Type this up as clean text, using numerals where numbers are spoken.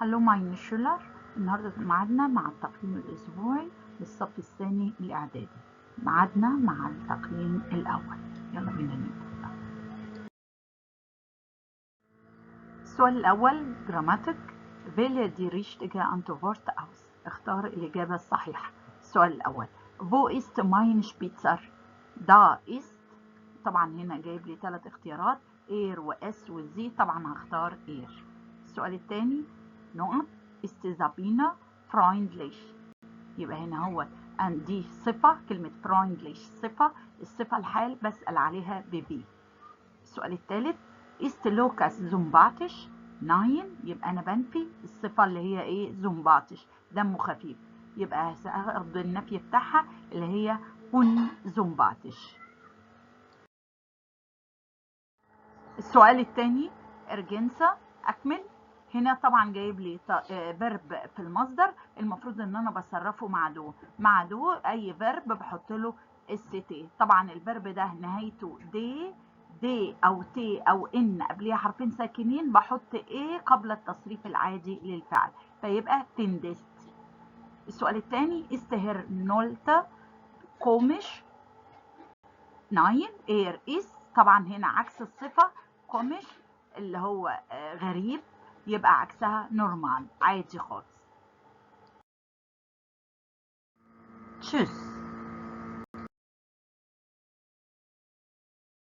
هلو ماين شولر. النهارده ميعادنا مع التقييم الأسبوعي للصف الثاني الإعدادي. ميعادنا مع التقييم الأول. يلا بينا نبدأ. السؤال الأول جراماتيك. Wähle die richtige Antwort aus. اختار الإجابة الصحيحة. السؤال الأول Wo ist mein Spitzer؟ Da ist. طبعا هنا جايب لي 3 اختيارات اير واس وزي، طبعا هختار اير. السؤال الثاني نقط ist Sabine freundlich. يبقى هنا هو دي صفة، كلمة freundlich صفة، الصفة الحال بسأل عليها ببي. السؤال الثالث ist Lukas sympathisch؟ ناين، يبقى أنا بنفي الصفة اللي هي إيه؟ sympathisch، دمه خفيف، يبقى هاخد النفي بتاعها اللي هي unsympathisch. السؤال الثاني ارجنسا، أكمل. هنا طبعا جايب لي فيرب في المصدر، المفروض ان انا بصرفه مع دو اي فيرب بحط له اس تي. طبعا الفيرب ده نهايته دي او تي او ان قبليها حرفين ساكنين، بحط ايه قبل التصريف العادي للفعل، فيبقى تندست. السؤال الثاني استهر نولتا كومش ناين اير اس، طبعا هنا عكس الصفة كومش اللي هو غريب، يبقى عكسها نورمال، عادي خالص. تشوس.